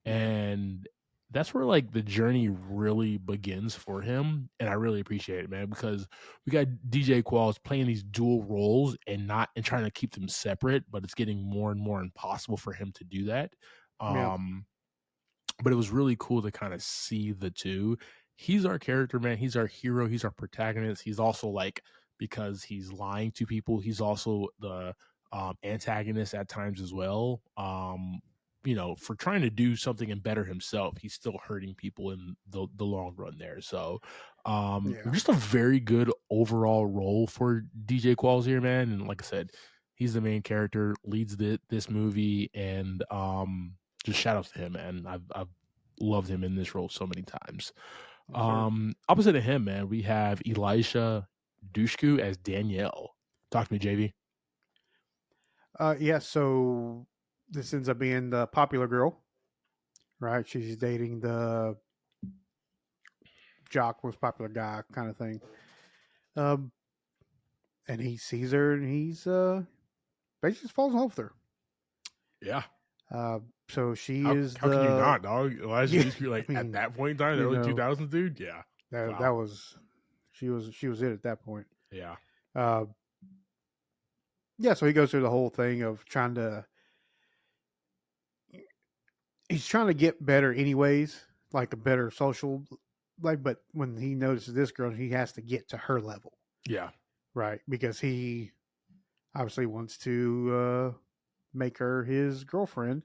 Yeah. And that's where like the journey really begins for him. And I really appreciate it, man, because we got DJ Qualls playing these dual roles and trying to keep them separate, but it's getting more and more impossible for him to do that. Yeah. But it was really cool to kind of see the two. He's our character, man. He's our hero. He's our protagonist. He's also like, because he's lying to people, he's also the antagonist at times as well. For trying to do something and better himself, he's still hurting people in the long run there. So, Yeah. just a very good overall role for DJ Qualls here, man. And like I said, he's the main character, leads this movie, and just shout outs to him, man. I've loved him in this role so many times. Yes, sir. Opposite of him, man, we have Elisha Dushku as Danielle. Talk to me, JV. Yeah. So this ends up being the popular girl, right? She's dating the jock, most popular guy, kind of thing. Um, and he sees her, and he's basically just falls in love with her. Yeah. Uh, so she How is how can you the not, dog? Elijah yeah. Dushku, like I at mean, that point in time, the you early know 2000s, dude. Yeah. that Wow. was she was it at that point. Yeah. Uh, yeah. So he goes through the whole thing of he's trying to get better anyways, like a better social like. But when he notices this girl, he has to get to her level, Yeah. right? Because he obviously wants to make her his girlfriend.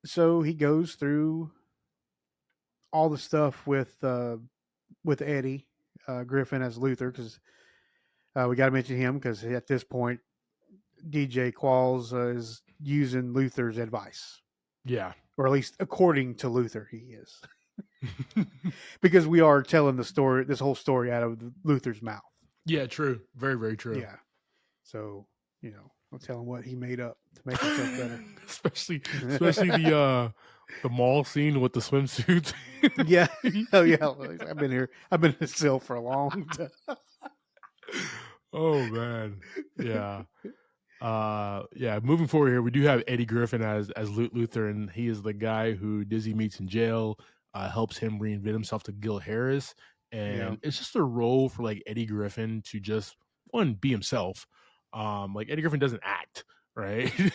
So he goes through all the stuff with Eddie Griffin as Luther, because we got to mention him because at this point DJ Qualls is using Luther's advice, Yeah. or at least according to Luther, he is, because we are telling this whole story out of Luther's mouth. Yeah, true. Very, very true. Yeah, so I'll tell him what he made up to make himself better. especially the mall scene with the swimsuits. Yeah. Oh yeah. I've been here. I've been in this cell for a long time. Oh man. Yeah. Yeah, moving forward here, we do have Eddie Griffin as Luther, and he is the guy who Dizzy meets in jail, helps him reinvent himself to Gil Harris. Yeah. And it's just a role for like Eddie Griffin to just one be himself. Like Eddie Griffin doesn't act, right? He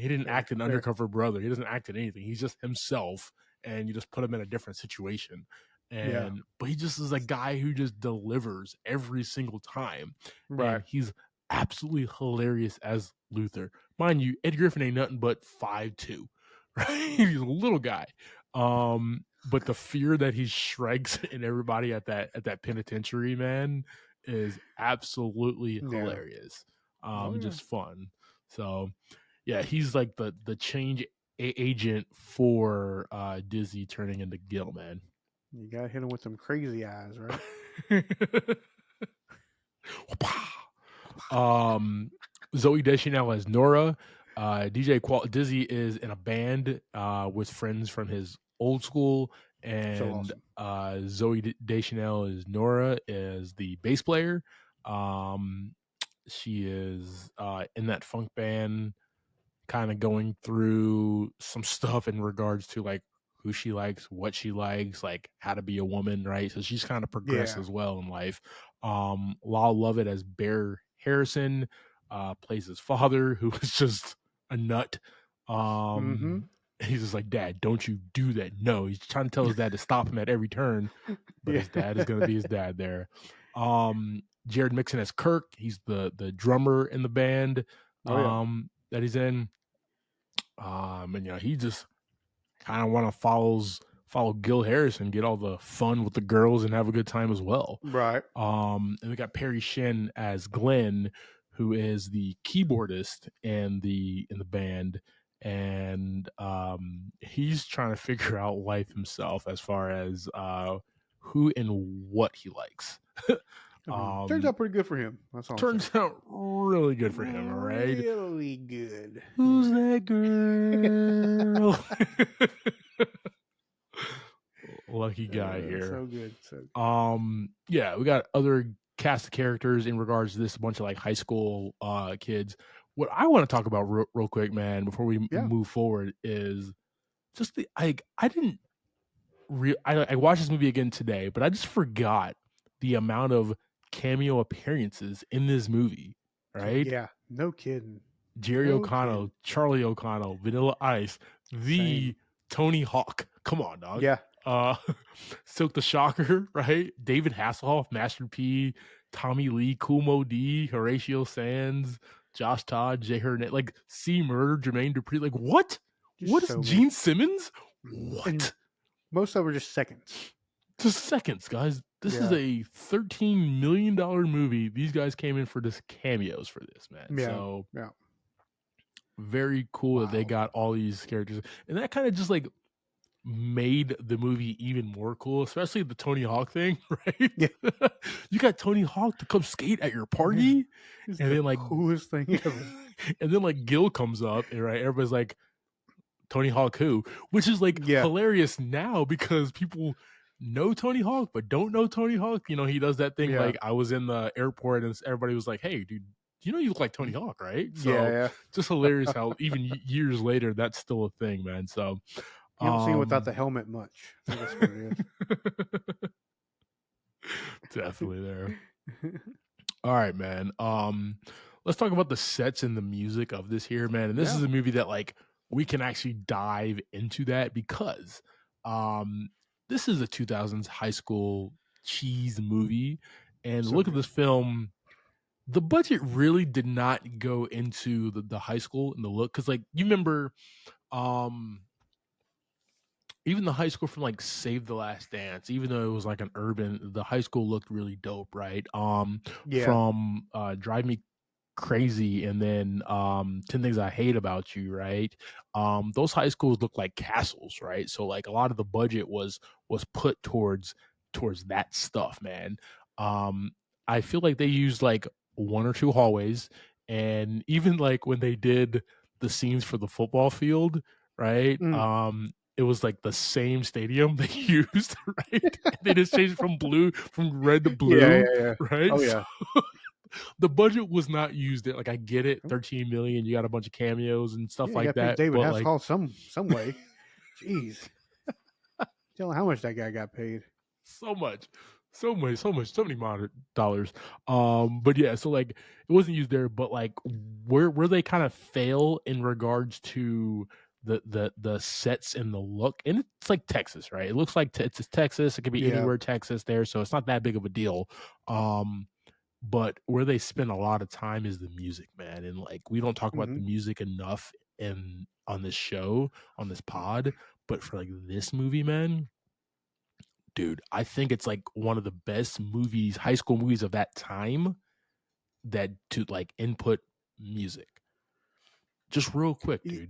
didn't Fair. act in Fair. Undercover Brother. He doesn't act in anything. He's just himself, and you just put him in a different situation. Yeah. But he just is a guy who just delivers every single time. Right. And he's absolutely hilarious as Luther. Mind you, Eddie Griffin ain't nothing but 5'2", right? He's a little guy. But the fear that he strikes in everybody at that penitentiary, man, is absolutely Yeah. hilarious. Oh yeah. Just fun. So yeah, he's like the change agent for Dizzy turning into Gil, man. You got to hit him with them crazy eyes, right? Zoe Deschanel as Nora. Dizzy is in a band with friends from his old school, So and awesome. Zoe Deschanel is Nora is the bass player. She is in that funk band, kind of going through some stuff in regards to like who she likes, what she likes, like how to be a woman, right? So she's kind of progressed Yeah. as well in life. Lyle Lovett as Bear Harrison plays his father, who is just a nut. Mm-hmm. He's just like, Dad, don't you do that. No, he's trying to tell his dad to stop him at every turn, but Yeah. his dad is gonna be his dad there. Jared Mixon as Kirk, he's the drummer in the band Oh yeah. that he's in. And he just kind of want to follow Gil Harrison, get all the fun with the girls and have a good time as well. Right. And we got Perry Shin as Glenn, who is the keyboardist in the band, and he's trying to figure out life himself as far as who and what he likes. I mean, turns out pretty good for him. That's all I'm saying. Turns out really good for him, all right? Really good. Who's that girl? Lucky guy here. So good. So good. Yeah, we got other cast of characters in regards to this, a bunch of like high school kids. What I want to talk about real quick, man, before we move forward, is just the I didn't I watched this movie again today, but I just forgot the amount of cameo appearances in this movie. Right? Yeah, no kidding. Jerry No O'Connell, kidding. Charlie O'Connell, Vanilla Ice, the Same. Tony Hawk. Come on, dog. Yeah. Silk the Shocker, right? David Hasselhoff, Master P, Tommy Lee, Kumo D, Horatio Sands, Josh Todd, Jay Hernandez, like C Murder, Jermaine Dupri. Like, what? Just What is so Gene many. Simmons? And What? most of them are just seconds. Just seconds, guys. This is a $13 million movie. These guys came in for just cameos for this, man. Yeah. So Yeah. very cool that they got all these characters. And that kind of just like made the movie even more cool, especially the Tony Hawk thing, right? Yeah. You got Tony Hawk to come skate at your party, It's and the then like coolest thing ever. and then like Gil comes up, and right, everybody's like, Tony Hawk who? Which is like hilarious now because people know Tony Hawk but don't know Tony Hawk. You know, he does that thing like I was in the airport and everybody was like, hey, dude, you know you look like Tony Hawk, right? So just hilarious how even years later that's still a thing, man. So you don't see him without the helmet much. I think that's what it is. Definitely there. All right, man. Let's talk about the sets and the music of this here, man. And this is a movie that like we can actually dive into that because this is a 2000s high school cheese movie. And look at this film. The budget really did not go into the high school and the look, because like you remember even the high school from like Save the Last Dance, even though it was like an urban, the high school looked really dope, right? From Drive Me Crazy and then 10 Things I Hate About You, right? Those high schools look like castles, right? So like a lot of the budget was put towards that stuff, man. I feel like they used like one or two hallways, and even like when they did the scenes for the football field, right? It was like the same stadium they used, right? They just changed from red to blue, right? Oh yeah. So, the budget was not used there. Like I get it, 13 million. You got a bunch of cameos and stuff like that. David but like, Hasselhoff some way. Jeez, tell how much that guy got paid. So many dollars. But yeah, so like it wasn't used there. But like where they kind of fail in regards to the sets and the look, and it's like Texas, right? It looks like it's Texas. It could be anywhere Texas there, so it's not that big of a deal. But where they spend a lot of time is the music, man. And like we don't talk about the music enough on this show, on this pod. But for like this movie, man, dude, I think it's like one of the best movies, high school movies of that time, that to like input music. Just real quick, dude.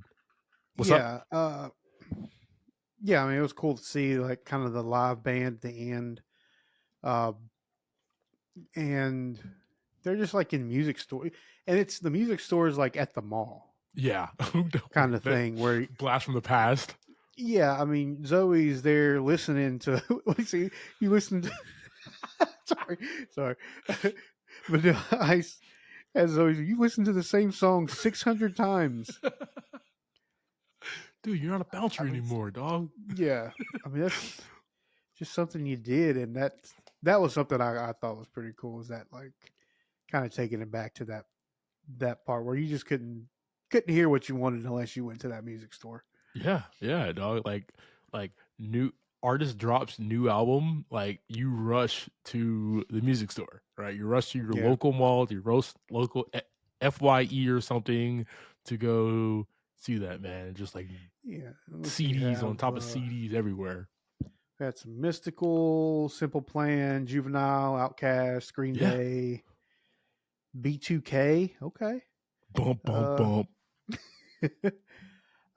What's up? Yeah, I mean, it was cool to see like kind of the live band at the end. And they're just like in music store, and it's the music store is like at the mall. Yeah. Kind of thing where blast from the past. Yeah, I mean, Zoe's there listening to see you listen to sorry. But as always, you listen to the same song 600 times. Dude, you're not a bouncer anymore, dog. Yeah. I mean, that's just something you did, and that was something I thought was pretty cool. Is that like kind of taking it back to that part where you just couldn't hear what you wanted unless you went to that music store. Yeah, dog. Like new artist drops new album, like you rush to the music store, right? You rush to your local mall, to your local FYE or something to go see that, man. Just like CDs on top of CDs everywhere. We had some Mystical, Simple Plan, Juvenile, Outcast, Green Yeah. Day, B2K. Okay. Bump, bump, Uh,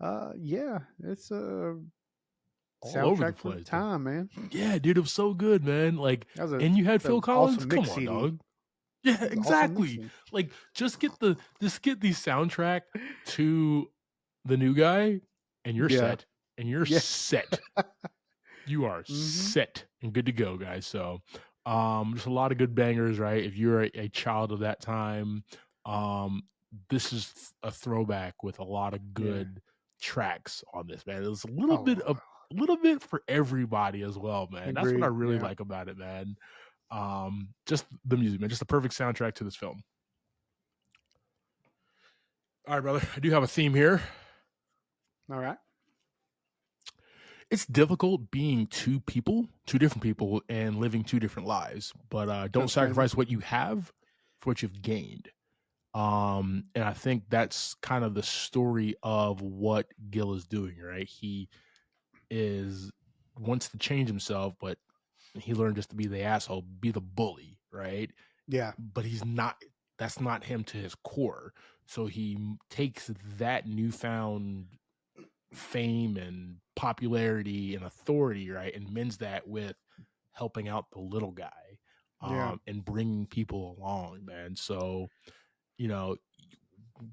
bump. yeah, it's a All over the soundtrack for the place, dude. time, man. Yeah, dude, it was so good, man. Like, That was a and you had it's Phil an Collins? awesome Come mix on, CD. dog. Yeah, It was an awesome exactly. mixing. Like, just get the soundtrack to the new guy, and you're Yeah, set. And you're yeah. set. You are Mm-hmm. set and good to go, guys. So, just a lot of good bangers, right? If you're a child of that time, um, this is a throwback with a lot of Yeah. good tracks on this, man. It was Oh, a little bit for everybody as well, man. That's what I agreed. really Yeah. like about it, man. Just the music, man. Just the perfect soundtrack to this film. All right, brother. I do have a theme here. All right. It's difficult being two different people, and living two different lives. But don't Understandable. sacrifice what you have for what you've gained. And I think that's kind of the story of what Gil is doing, right? He is wants to change himself, but he learned just to be the asshole, be the bully, right? Yeah. But he's not. That's not him to his core. So he takes that newfound fame and popularity and authority, right, and mends that with helping out the little guy, Yeah. and bringing people along, man. So, you know,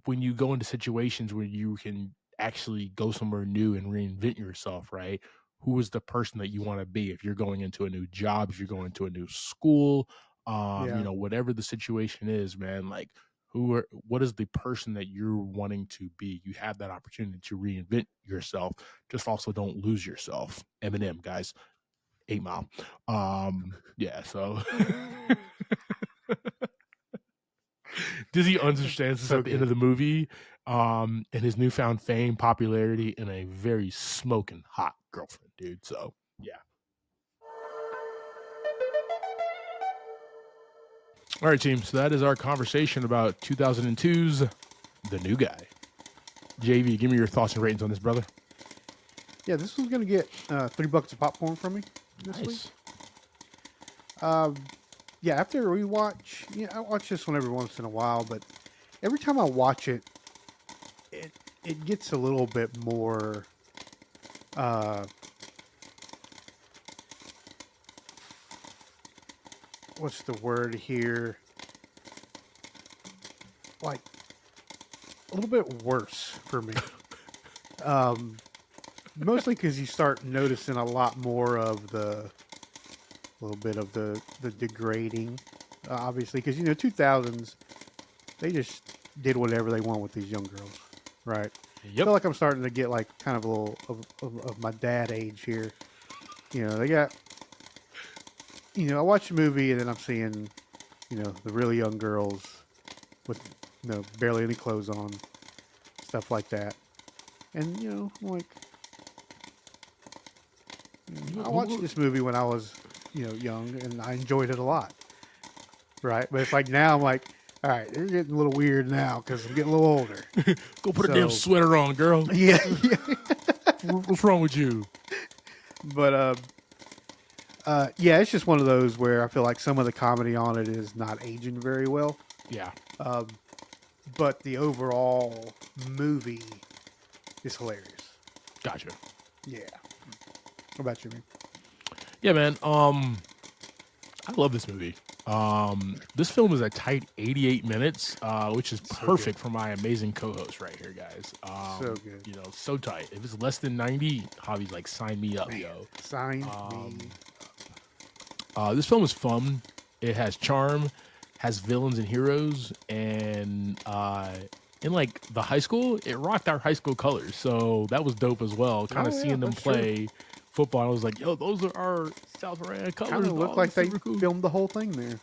when you go into situations where you can actually go somewhere new and reinvent yourself, right? Who is the person that you want to be if you're going into a new job, if you're going to a new school, Yeah. whatever the situation is, man, like what is the person that you're wanting to be? You have that opportunity to reinvent yourself. Just also don't lose yourself. Eminem, guys, 8 Mile. Yeah, so Dizzy understands this So at the end good. of the movie, and his newfound fame, popularity, and a very smoking hot girlfriend, dude. So yeah. All right, team. So that is our conversation about 2002's The New Guy. JV, give me your thoughts and ratings on this, brother. Yeah, this was gonna get $3 of popcorn from me this week. Nice. Yeah, after a rewatch, I watch this one every once in a while, but every time I watch it, it gets a little bit more what's the word here? Like a little bit worse for me. Mostly because you start noticing a lot more of the little bit of the degrading, obviously, because 2000s they just did whatever they want with these young girls, right? I Yep. feel like I'm starting to get like kind of a little of my dad age here. They got, I watch the movie and then I'm seeing, the really young girls with, barely any clothes on, stuff like that. And, I'm like, I watched this movie when I was, young and I enjoyed it a lot. Right. But it's like now I'm like, all right, they're getting a little weird now because I'm getting a little older. Go put a damn sweater on, girl. Yeah. What's wrong with you? But yeah, it's just one of those where I feel like some of the comedy on it is not aging very well. Yeah. But the overall movie is hilarious. Gotcha. Yeah. What about you, man? Yeah, man. I love this movie. This film is a tight 88 minutes, which is perfect for my amazing co-host right here, guys. So good. So tight. If it's less than 90, Javi's like, sign me up, yo. Sign me. This film is fun. It has charm, has villains and heroes, and in like the high school, it rocked our high school colors. So that was dope as well. Kind of seeing them play football. I was like, yo, those are our South Carolina colors. Kind of looked like they cool. filmed the whole thing there.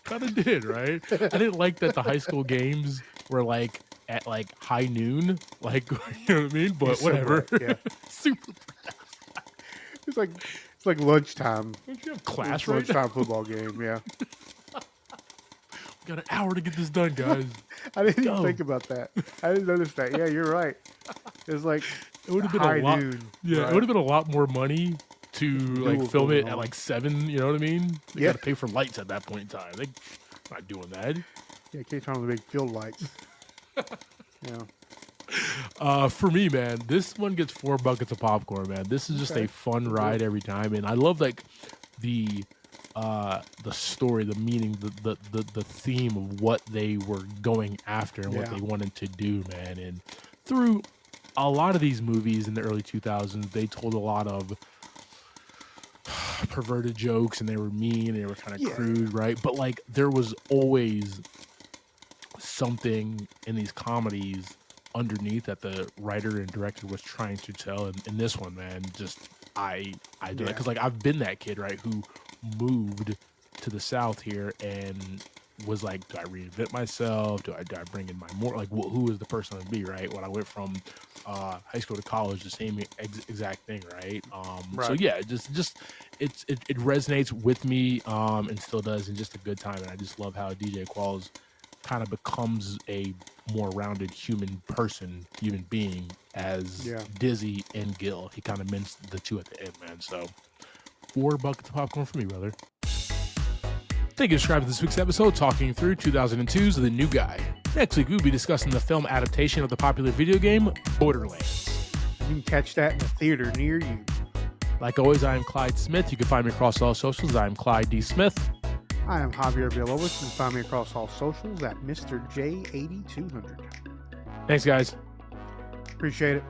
kind of did, right? I didn't like that the high school games were like at like high noon, like you know what I mean. But whatever. So yeah. Super. It's like lunchtime. Don't you have class right? Lunchtime football game. Yeah. We got an hour to get this done, guys. I didn't even think about that. I didn't notice that. Yeah, you're right. It was like it would have been a lot. noon, Yeah, right? It would have been a lot more money to like duel film going it at on. like 7. You know what I mean? They Yeah. got to pay for lights at that point in time. They're not doing that. Yeah, can't turn on the big field lights. Yeah. For me, man, this one gets 4 buckets of popcorn, man. This is just Okay. a fun Good ride deal. every time, and I love like the story, the meaning, the theme of what they were going after and what Yeah. they wanted to do, man. And through a lot of these movies in the early 2000s, they told a lot of perverted jokes, and they were mean, and they were kind of Yeah. crude, right? But like there was always something in these comedies underneath that the writer and director was trying to tell. And in this one, man, just I do that Yeah. because like I've been that kid, right, who moved to the South here and was like, do I reinvent myself? Do I bring in my more like who is the person to be, right? When I went from high school to college, the same exact thing, right? So Right. yeah, just it resonates with me and still does, and just a good time. And I just love how DJ Qualls kind of becomes a more rounded human being as Yeah. Dizzy and Gil. He kind of minced the two at the end, man. So 4 buckets of popcorn for me, brother. Thank you for subscribing to this week's episode, talking through 2002's The New Guy. Next week, we'll be discussing the film adaptation of the popular video game Borderlands. You can catch that in a theater near you. Like always, I am Clyde Smith. You can find me across all socials. I am Clyde D. Smith. I am Javier Villalobos. You can find me across all socials at Mr. J8200. Thanks, guys. Appreciate it.